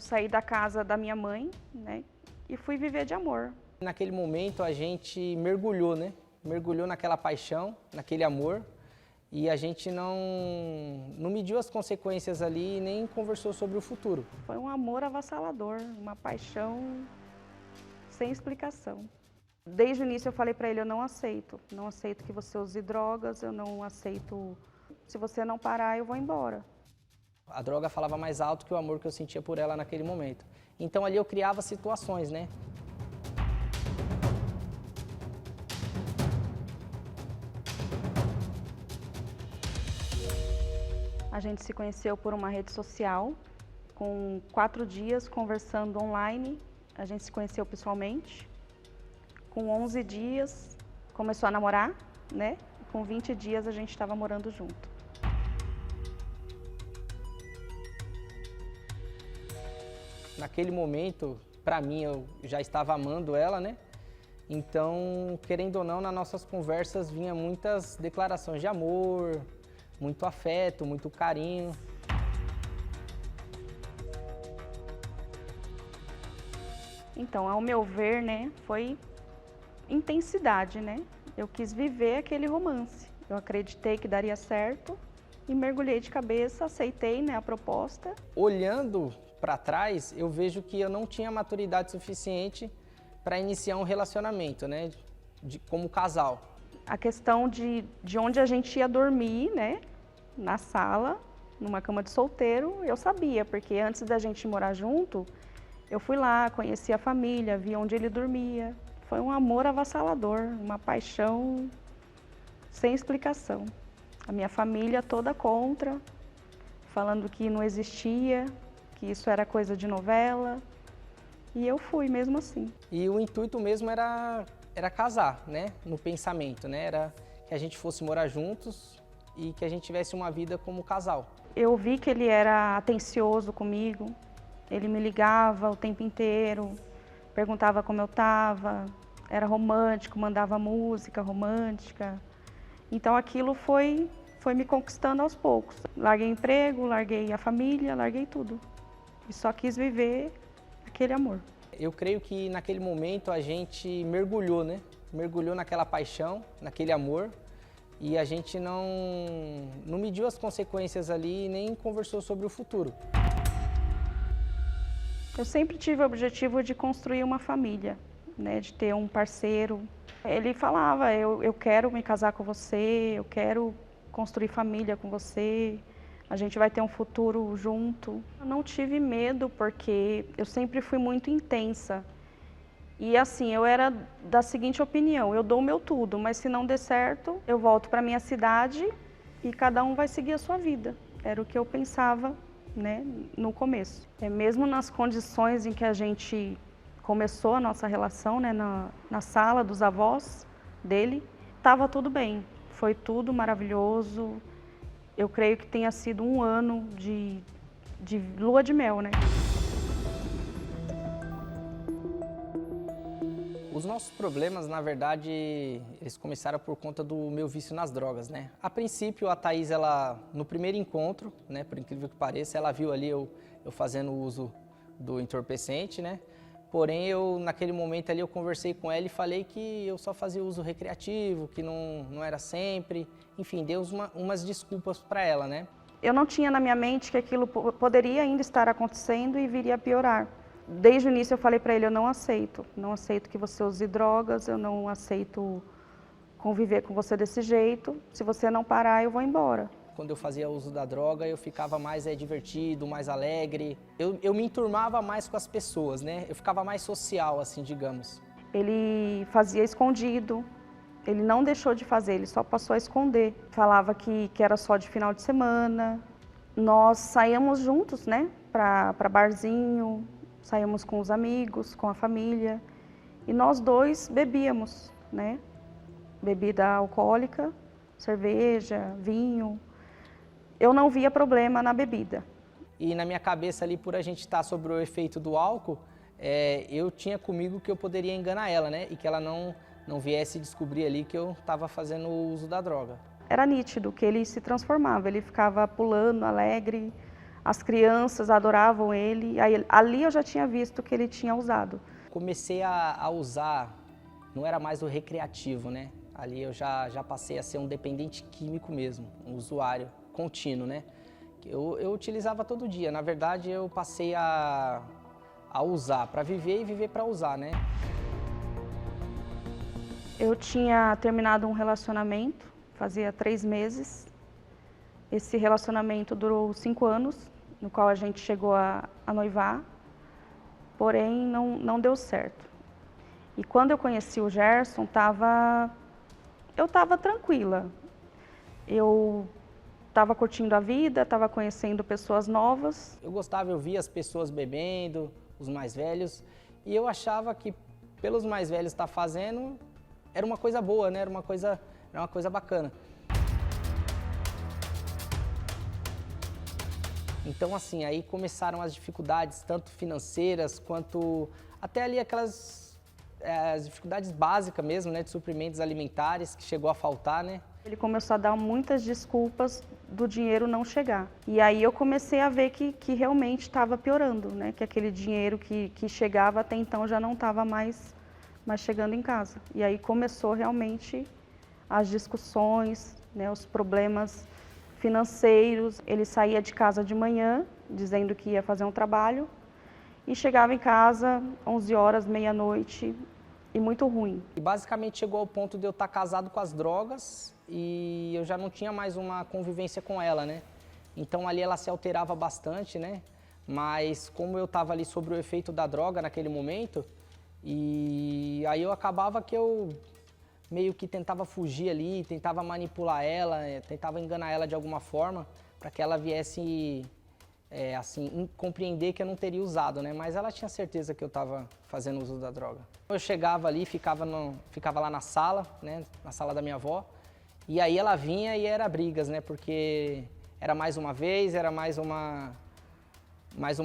Eu saí da casa da minha mãe, né, e fui viver de amor. Naquele momento a gente mergulhou, né? Mergulhou naquela paixão, naquele amor, e a gente não mediu as consequências ali e nem conversou sobre o futuro. Foi um amor avassalador, uma paixão sem explicação. Desde o início eu falei para ele, eu não aceito que você use drogas, eu não aceito, se você não parar eu vou embora. A droga falava mais alto que o amor que eu sentia por ela naquele momento. Então ali eu criava situações, né? A gente se conheceu por uma rede social, com 4 dias conversando online, a gente se conheceu pessoalmente. Com 11 dias começou a namorar, né? Com 20 dias a gente estava morando junto. Naquele momento, para mim, eu já estava amando ela, né? Então, querendo ou não, nas nossas conversas vinha muitas declarações de amor, muito afeto, muito carinho. Então, ao meu ver, né, foi intensidade, né? Eu quis viver aquele romance. Eu acreditei que daria certo e mergulhei de cabeça, aceitei, né, a proposta. Olhando para trás, eu vejo que eu não tinha maturidade suficiente para iniciar um relacionamento, né, como casal. A questão de onde a gente ia dormir, né, na sala, numa cama de solteiro, eu sabia, porque antes da gente morar junto, eu fui lá, conheci a família, vi onde ele dormia. Foi um amor avassalador, uma paixão sem explicação. A minha família toda contra, falando que não existia, que isso era coisa de novela. E eu fui mesmo assim. E o intuito mesmo era casar, né? No pensamento, né? Era que a gente fosse morar juntos e que a gente tivesse uma vida como casal. Eu vi que ele era atencioso comigo, ele me ligava o tempo inteiro, perguntava como eu estava, era romântico, mandava música romântica. Então aquilo foi me conquistando aos poucos. Larguei emprego, larguei a família, larguei tudo. E só quis viver aquele amor. Eu creio que naquele momento a gente mergulhou, né? Mergulhou naquela paixão, naquele amor, e a gente não mediu as consequências ali e nem conversou sobre o futuro. Eu sempre tive o objetivo de construir uma família, né? De ter um parceiro. Ele falava, eu quero me casar com você, eu quero construir família com você, a gente vai ter um futuro junto. Eu não tive medo porque eu sempre fui muito intensa. E assim, eu era da seguinte opinião, eu dou o meu tudo, mas se não der certo, eu volto para minha cidade e cada um vai seguir a sua vida. Era o que eu pensava, né, no começo. Mesmo nas condições em que a gente começou a nossa relação, né, na sala dos avós dele, estava tudo bem, foi tudo maravilhoso. Eu creio que tenha sido um ano de lua de mel, né? Os nossos problemas, na verdade, eles começaram por conta do meu vício nas drogas, né? A princípio, a Thaís, ela, no primeiro encontro, né, por incrível que pareça, ela viu ali eu fazendo uso do entorpecente, né? Porém, naquele momento ali, eu conversei com ela e falei que eu só fazia uso recreativo, que não era sempre. Enfim, dei umas desculpas para ela, né? Eu não tinha na minha mente que aquilo poderia ainda estar acontecendo e viria a piorar. Desde o início eu falei para ele, eu não aceito que você use drogas, eu não aceito conviver com você desse jeito, se você não parar eu vou embora. Quando eu fazia uso da droga, eu ficava mais divertido, mais alegre. Eu me enturmava mais com as pessoas, né? Eu ficava mais social, assim, digamos. Ele fazia escondido, ele não deixou de fazer, ele só passou a esconder. Falava que era só de final de semana. Nós saíamos juntos, né, para barzinho, saíamos com os amigos, com a família. E nós dois bebíamos, né? Bebida alcoólica, cerveja, vinho. Eu não via problema na bebida. E na minha cabeça ali, por a gente estar sobre o efeito do álcool, eu tinha comigo que eu poderia enganar ela, né? E que ela não viesse descobrir ali que eu estava fazendo o uso da droga. Era nítido que ele se transformava, ele ficava pulando, alegre, as crianças adoravam ele. Aí, ali eu já tinha visto que ele tinha usado. Comecei a usar, não era mais o recreativo, né? Ali eu já passei a ser um dependente químico mesmo, um usuário contínuo, né? Eu utilizava todo dia, na verdade eu passei a usar para viver e viver para usar, né? Eu tinha terminado um relacionamento, fazia 3 meses. Esse relacionamento durou 5 anos, no qual a gente chegou a noivar, porém não deu certo. E quando eu conheci o Gerson, eu estava tranquila. Eu estava curtindo a vida, estava conhecendo pessoas novas. Eu gostava, eu via as pessoas bebendo, os mais velhos, e eu achava que pelos mais velhos estar fazendo, era uma coisa boa, né? Era uma coisa bacana. Então, assim, aí começaram as dificuldades, tanto financeiras, quanto até ali aquelas as dificuldades básicas mesmo, né? De suprimentos alimentares, que chegou a faltar, né? Ele começou a dar muitas desculpas do dinheiro não chegar. E aí eu comecei a ver que realmente estava piorando, né? Que aquele dinheiro que chegava até então já não estava mais chegando em casa. E aí começou realmente as discussões, né? Os problemas financeiros. Ele saía de casa de manhã, dizendo que ia fazer um trabalho, e chegava em casa 11 horas, meia-noite, e muito ruim. E basicamente chegou ao ponto de eu estar casado com as drogas e eu já não tinha mais uma convivência com ela, né? Então ali ela se alterava bastante, né? Mas como eu estava ali sobre o efeito da droga naquele momento, e aí eu acabava que eu meio que tentava fugir ali, tentava manipular ela, tentava enganar ela de alguma forma, para que ela viesse, assim, compreender que eu não teria usado, né? Mas ela tinha certeza que eu estava fazendo uso da droga. Eu chegava ali, ficava lá na sala, né? Na sala da minha avó, e aí ela vinha e era brigas, né? Porque era mais uma vez, era mais uma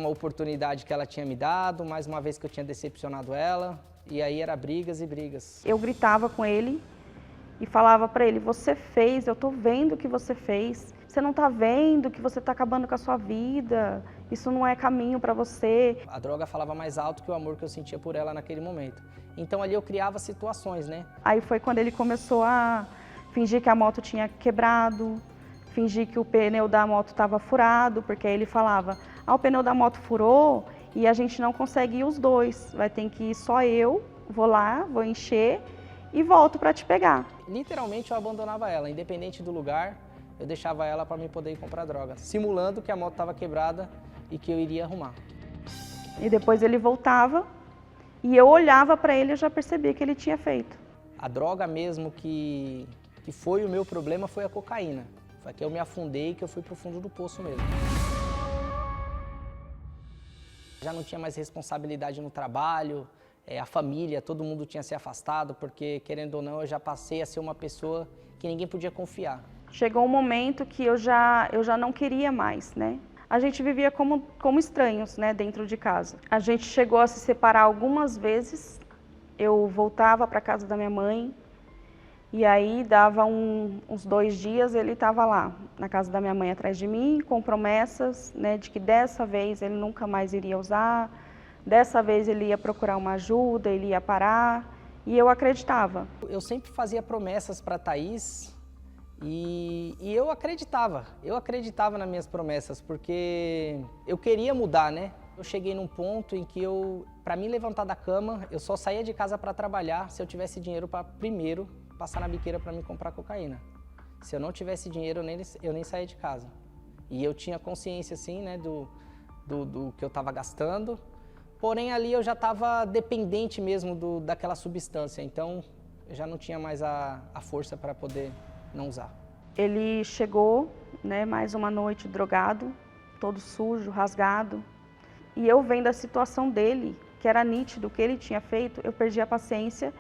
oportunidade que ela tinha me dado, mais uma vez que eu tinha decepcionado ela. E aí era brigas e brigas. Eu gritava com ele e falava para ele: você fez, eu tô vendo o que você fez. Você não tá vendo que você tá acabando com a sua vida. Isso não é caminho para você. A droga falava mais alto que o amor que eu sentia por ela naquele momento. Então ali eu criava situações, né? Aí foi quando ele começou a fingir que a moto tinha quebrado, fingir que o pneu da moto estava furado, porque aí ele falava: o pneu da moto furou e a gente não consegue ir os dois, vai ter que ir só eu, vou lá, vou encher e volto para te pegar. Literalmente eu abandonava ela, independente do lugar, eu deixava ela para mim poder ir comprar droga, simulando que a moto estava quebrada e que eu iria arrumar. E depois ele voltava e eu olhava para ele e já percebia que ele tinha feito. A droga mesmo que foi o meu problema foi a cocaína. Foi que eu me afundei e que eu fui pro fundo do poço mesmo. Já não tinha mais responsabilidade no trabalho, a família, todo mundo tinha se afastado, porque, querendo ou não, eu já passei a ser uma pessoa que ninguém podia confiar. Chegou um momento que eu já não queria mais, né? A gente vivia como estranhos, né, dentro de casa. A gente chegou a se separar algumas vezes. Eu voltava para casa da minha mãe, e aí dava uns 2 dias, ele estava lá, na casa da minha mãe, atrás de mim, com promessas, né, de que dessa vez ele nunca mais iria usar, dessa vez ele ia procurar uma ajuda, ele ia parar, e eu acreditava. Eu sempre fazia promessas para a Thaís e eu acreditava nas minhas promessas, porque eu queria mudar, né? Eu cheguei num ponto em que para mim levantar da cama, eu só saía de casa para trabalhar se eu tivesse dinheiro para primeiro passar na biqueira para me comprar cocaína. Se eu não tivesse dinheiro, eu nem saía de casa. E eu tinha consciência, assim, né, do que eu estava gastando, porém ali eu já estava dependente mesmo daquela substância, então eu já não tinha mais a força para poder não usar. Ele chegou, né, mais uma noite drogado, todo sujo, rasgado, e eu vendo a situação dele, que era nítido o que ele tinha feito, eu perdi a paciência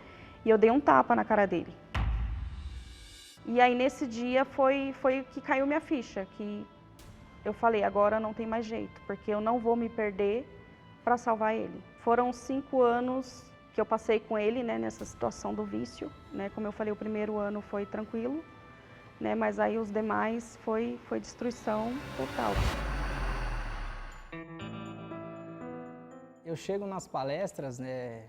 e eu dei um tapa na cara dele. E aí nesse dia foi que caiu minha ficha, que eu falei: agora não tem mais jeito, porque eu não vou me perder para salvar ele. Foram 5 anos que eu passei com ele, né, nessa situação do vício, né? Como eu falei, o primeiro ano foi tranquilo, né, mas aí os demais foi destruição total. Eu chego nas palestras, né,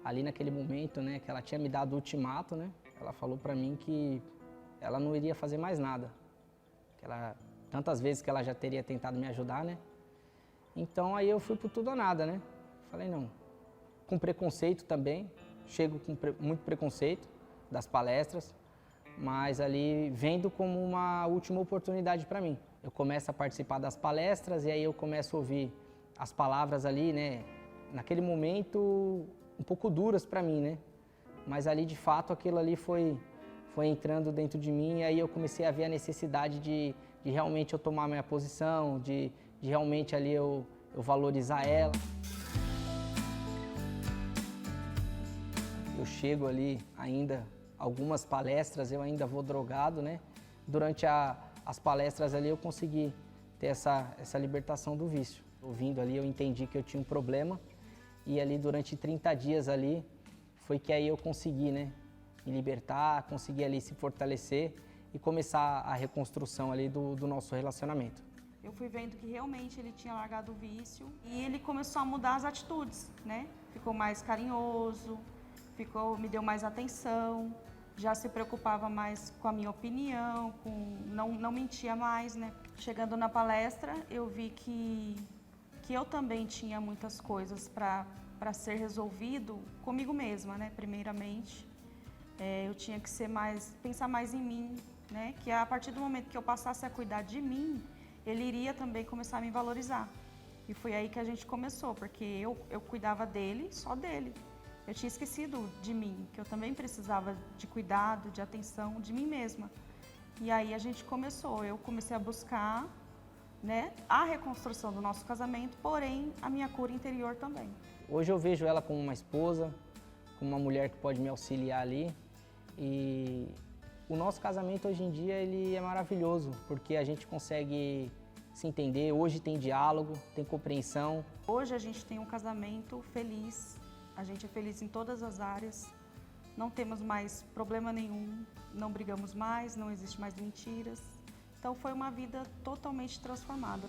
ali naquele momento, né, que ela tinha me dado o ultimato, né, ela falou para mim que ela não iria fazer mais nada, que ela, tantas vezes que ela já teria tentado me ajudar, né, então aí eu fui por tudo ou nada, né, falei não, com preconceito também, chego com muito preconceito das palestras, mas ali vendo como uma última oportunidade para mim. Eu começo a participar das palestras e aí eu começo a ouvir as palavras ali, né, naquele momento um pouco duras para mim, né, mas ali de fato aquilo ali foi entrando dentro de mim e aí eu comecei a ver a necessidade de realmente eu tomar minha posição, de realmente ali eu valorizar ela. Eu chego ali ainda, algumas palestras eu ainda vou drogado, né? Durante as palestras ali eu consegui ter essa libertação do vício. Ouvindo ali eu entendi que eu tinha um problema e ali durante 30 dias ali foi que aí eu consegui, né? Me libertar, consegui ali se fortalecer e começar a reconstrução ali do nosso relacionamento. Eu fui vendo que realmente ele tinha largado o vício e ele começou a mudar as atitudes, né? Ficou mais carinhoso, me deu mais atenção, já se preocupava mais com a minha opinião, não mentia mais, né? Chegando na palestra, eu vi que eu também tinha muitas coisas para ser resolvido comigo mesma, né? Primeiramente, eu tinha que pensar mais em mim, né? Que a partir do momento que eu passasse a cuidar de mim, ele iria também começar a me valorizar. E foi aí que a gente começou, porque eu cuidava dele, só dele. Eu tinha esquecido de mim, que eu também precisava de cuidado, de atenção, de mim mesma. E aí a gente começou, eu comecei a buscar, né, a reconstrução do nosso casamento, porém a minha cura interior também. Hoje eu vejo ela como uma esposa, como uma mulher que pode me auxiliar ali. E o nosso casamento hoje em dia ele é maravilhoso, porque a gente consegue se entender, hoje tem diálogo, tem compreensão. Hoje a gente tem um casamento feliz. A gente é feliz em todas as áreas, não temos mais problema nenhum, não brigamos mais, não existe mais mentiras. Então foi uma vida totalmente transformada.